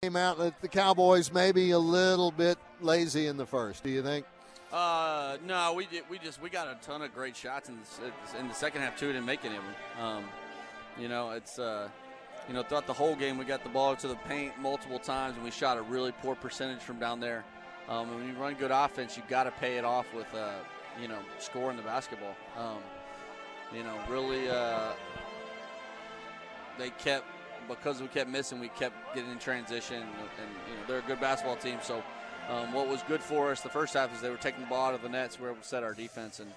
Came out that the Cowboys maybe a little bit lazy in the first. Do you think? No, we got a ton of great shots in the second half too. Didn't make any of them. It's throughout the whole game we got the ball to the paint multiple times and we shot a really poor percentage from down there. And when you run good offense, you got to pay it off with scoring the basketball. Because we kept missing, we kept getting in transition, and they're a good basketball team. So what was good for us the first half is they were taking the ball out of the nets. We were able to set our defense, and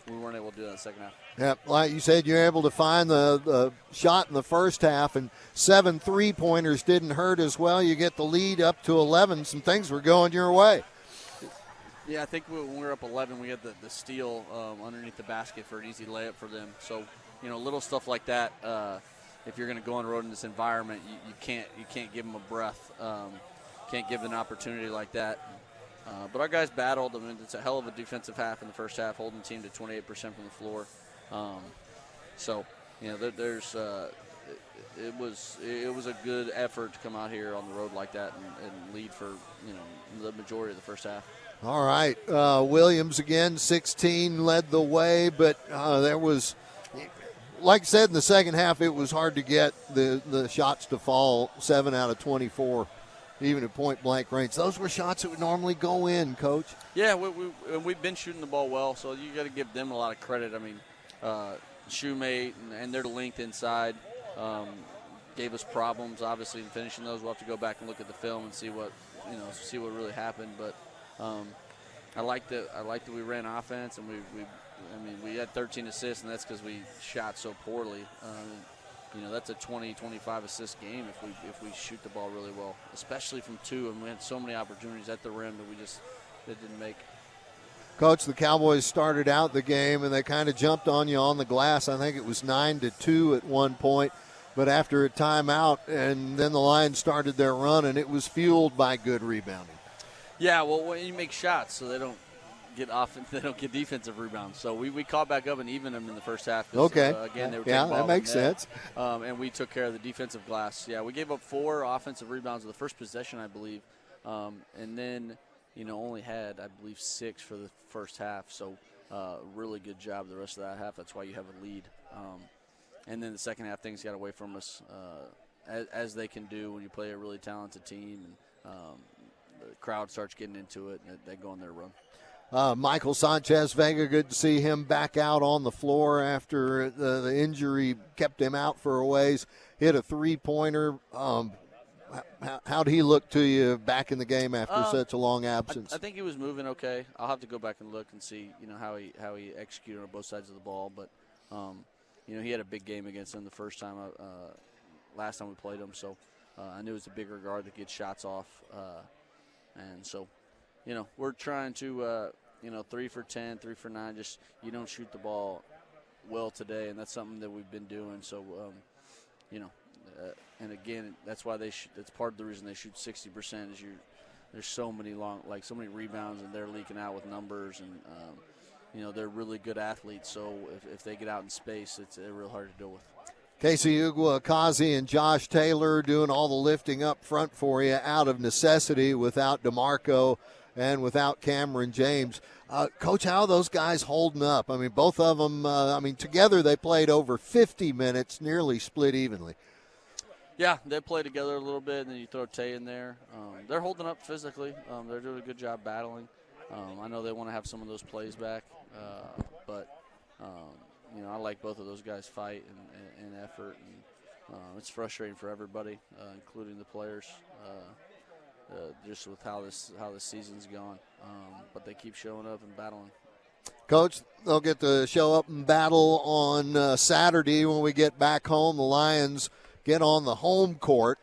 we weren't able to do that in the second half. Yeah, like you said, you're able to find the shot in the first half, and 7 3-pointers didn't hurt as well. You get the lead up to 11. Some things were going your way. Yeah, I think when we were up 11, we had the steal underneath the basket for an easy layup for them. So, little stuff like that. If you're going to go on the road in this environment, you can't give them a breath. Can't give them an opportunity like that. But our guys battled. I mean, it's a hell of a defensive half in the first half, holding the team to 28% from the floor. It was a good effort to come out here on the road like that and lead for the majority of the first half. All right, Williams again, 16 led the way, but there was. Like I said, in the second half, it was hard to get the shots to fall, 7 out of 24, even at point-blank range. Those were shots that would normally go in, Coach. Yeah, we've been shooting the ball well, so you got to give them a lot of credit. I mean, Shoemate and their length inside gave us problems, obviously, in finishing those. We'll have to go back and look at the film and see what really happened. But I like that we ran offense, and we had 13 assists, and that's because we shot so poorly. That's a 20, 25 assist game if we shoot the ball really well, especially from two. And we had so many opportunities at the rim that didn't make. Coach, the Cowboys started out the game, and they kind of jumped on you on the glass. I think it was 9-2 at one point. But after a timeout, and then the Lions started their run, and it was fueled by good rebounding. Yeah, well, when you make shots, so they don't get defensive rebounds. So we caught back up and evened them in the first half. Okay. Again, they were yeah, that makes sense. And we took care of the defensive glass. Yeah, we gave up 4 offensive rebounds in the first possession, I believe, and then only had, I believe, 6 for the first half. So really good job the rest of that half. That's why you have a lead. And then the second half, things got away from us, as they can do when you play a really talented team. And the crowd starts getting into it, and they go on their run. Michael Sanchez-Vega, good to see him back out on the floor after the injury kept him out for a ways. Hit a 3-pointer. How'd he look to you back in the game after such a long absence? I think he was moving okay. I'll have to go back and look and see, how he executed on both sides of the ball. But, he had a big game against him the first time, last time we played him. So I knew it was a bigger guard that gets shots off. And so, we're trying to, 3 for 10, 3 for 9. Just you don't shoot the ball well today, and that's something that we've been doing. So, and again, that's why that's part of the reason they shoot 60% is there's so many rebounds, and they're leaking out with numbers, and they're really good athletes. So if they get out in space, it's real hard to deal with. Casey Uguakazi and Josh Taylor doing all the lifting up front for you out of necessity without DeMarco and without Cameron James. Coach, how are those guys holding up? I mean, both of them, together they played over 50 minutes, nearly split evenly. Yeah, they play together a little bit, and then you throw Tay in there. They're holding up physically. They're doing a good job battling. I know they want to have some of those plays back, but I like both of those guys' fight and effort, and it's frustrating for everybody, including the players, just with how this season's gone. But they keep showing up and battling. Coach, they'll get to show up and battle on Saturday when we get back home. The Lions get on the home court.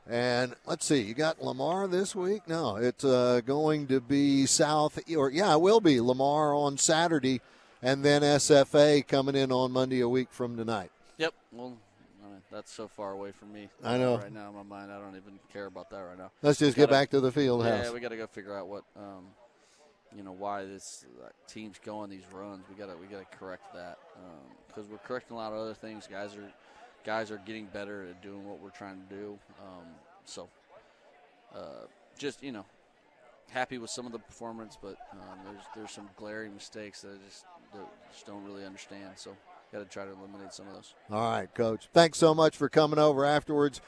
And let's see, you got Lamar this week? No, it's going to be it will be Lamar on Saturday, and then SFA coming in on Monday a week from tonight. Yep. Well, that's so far away from me. I know. Right now in my mind, I don't even care about that right now. Let's just get back to the field house. Yeah, we got to go figure out what, why this team's going these runs. We got to correct that because we're correcting a lot of other things. Guys are getting better at doing what we're trying to do. So just happy with some of the performance, but there's some glaring mistakes that I just don't really understand. So got to try to eliminate some of those. All right, Coach. Thanks so much for coming over afterwards.